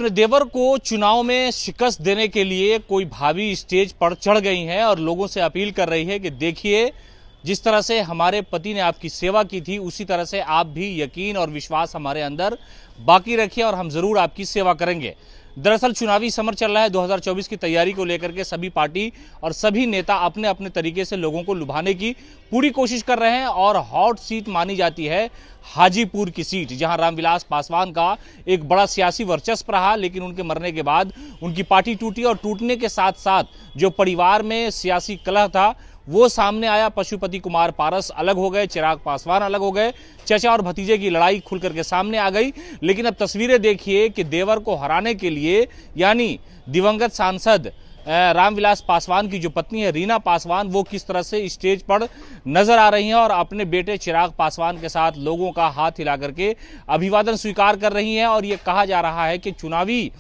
अपने देवर को चुनाव में शिकस्त देने के लिए कोई भाभी स्टेज पर चढ़ गई हैं और लोगों से अपील कर रही है कि देखिए, जिस तरह से हमारे पति ने आपकी सेवा की थी उसी तरह से आप भी यकीन और विश्वास हमारे अंदर बाकी रखिए और हम जरूर आपकी सेवा करेंगे। दरअसल चुनावी समर चल रहा है। 2024 की तैयारी को लेकर के सभी पार्टी और सभी नेता अपने अपने तरीके से लोगों को लुभाने की पूरी कोशिश कर रहे हैं और हॉट सीट मानी जाती है हाजीपुर की सीट, जहां रामविलास पासवान का एक बड़ा सियासी वर्चस्व रहा, लेकिन उनके मरने के बाद उनकी पार्टी टूटी और टूटने के साथ साथ जो परिवार में सियासी कलह था वो सामने आया। पशुपति कुमार पारस अलग हो गए, चिराग पासवान अलग हो गए, चचा और भतीजे की लड़ाई खुल करके सामने आ गई। लेकिन अब तस्वीरें देखिए कि देवर को हराने के लिए, यानी दिवंगत सांसद रामविलास पासवान की जो पत्नी है रीना पासवान, वो किस तरह से स्टेज पर नजर आ रही हैं और अपने बेटे चिराग पासवान के साथ लोगों का हाथ हिला करके अभिवादन स्वीकार कर रही हैं। और ये कहा जा रहा है कि चुनावी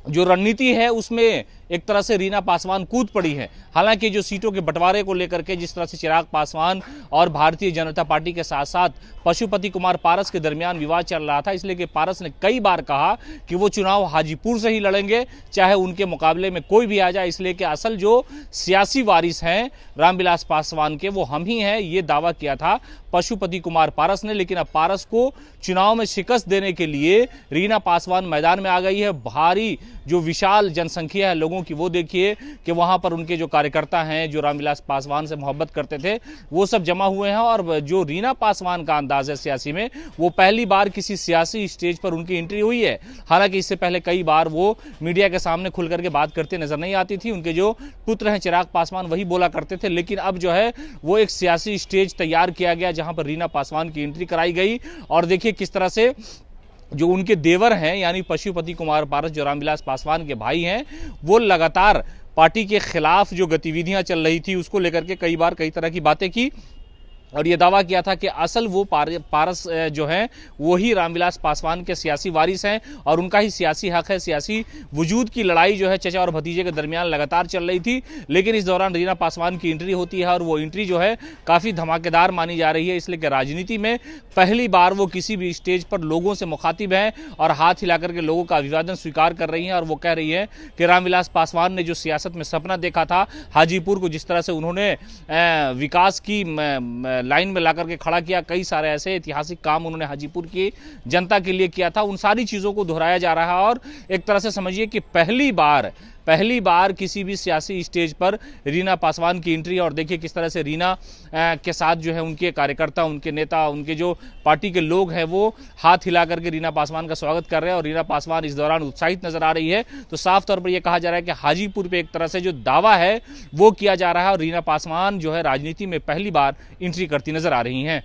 जो रणनीति है उसमें एक तरह से रीना पासवान कूद पड़ी है। हालांकि जो सीटों के बंटवारे को लेकर के जिस तरह से चिराग पासवान और भारतीय जनता पार्टी के साथ साथ पशुपति कुमार पारस के दरमियान विवाद चल रहा था, इसलिए कि पारस ने कई बार कहा कि वो चुनाव हाजीपुर से ही लड़ेंगे, चाहे उनके मुकाबले में कोई भी आ जाए, इसलिए कि असल जो सियासी वारिस हैं रामविलास पासवान के वो हम ही हैं, ये दावा किया था पशुपति कुमार पारस ने। लेकिन अब पारस को चुनाव में शिकस्त देने के लिए रीना पासवान मैदान में आ गई है। भारी जो विशाल जनसंख्या है लोगों की, वो देखिए कि वहां पर उनके जो कार्यकर्ता हैं जो रामविलास पासवान से मोहब्बत करते थे वो सब जमा हुए हैं। और जो रीना पासवान का अंदाज है सियासी में, वो पहली बार किसी सियासी स्टेज पर उनकी एंट्री हुई है। हालांकि इससे पहले कई बार वो मीडिया के सामने खुल करके बात करते नजर नहीं आती थी। उनके जो पुत्र हैं चिराग पासवान वही बोला करते थे। लेकिन अब जो है वो एक सियासी स्टेज तैयार किया गया जहां पर रीना पासवान की एंट्री कराई गई। और देखिए किस तरह से जो उनके देवर हैं यानी पशुपति कुमार पारस जो रामविलास पासवान के भाई हैं, वो लगातार पार्टी के खिलाफ जो गतिविधियां चल रही थी उसको लेकर के कई बार कई तरह की बातें की और ये दावा किया था कि असल वो पारस जो है वो ही रामविलास पासवान के सियासी वारिस हैं और उनका ही सियासी हक है। सियासी वजूद की लड़ाई जो है चचा और भतीजे के दरमियान लगातार चल रही थी। लेकिन इस दौरान रीना पासवान की एंट्री होती है और वो एंट्री जो है काफ़ी धमाकेदार मानी जा रही है, इसलिए कि राजनीति में पहली बार वो किसी भी स्टेज पर लोगों से मुखातिब हैं और हाथ हिला करके लोगों का अभिवादन स्वीकार कर रही हैं। और वो कह रही है कि रामविलास पासवान ने जो सियासत में सपना देखा था, हाजीपुर को जिस तरह से उन्होंने विकास की लाइन में लाकर के खड़ा किया, कई सारे ऐसे ऐतिहासिक काम उन्होंने हाजीपुर की जनता के लिए किया था, उन सारी चीज़ों को दोहराया जा रहा है। और एक तरह से समझिए कि पहली बार किसी भी सियासी स्टेज पर रीना पासवान की एंट्री। और देखिए किस तरह से रीना के साथ जो है उनके कार्यकर्ता, उनके नेता, उनके जो पार्टी के लोग हैं वो हाथ हिला करके रीना पासवान का स्वागत कर रहे हैं और रीना पासवान इस दौरान उत्साहित नजर आ रही है। तो साफ तौर पर यह कहा जा रहा है कि हाजीपुर पे एक तरह से जो दावा है वो किया जा रहा है और रीना पासवान जो है राजनीति में पहली बार एंट्री करती नजर आ रही हैं।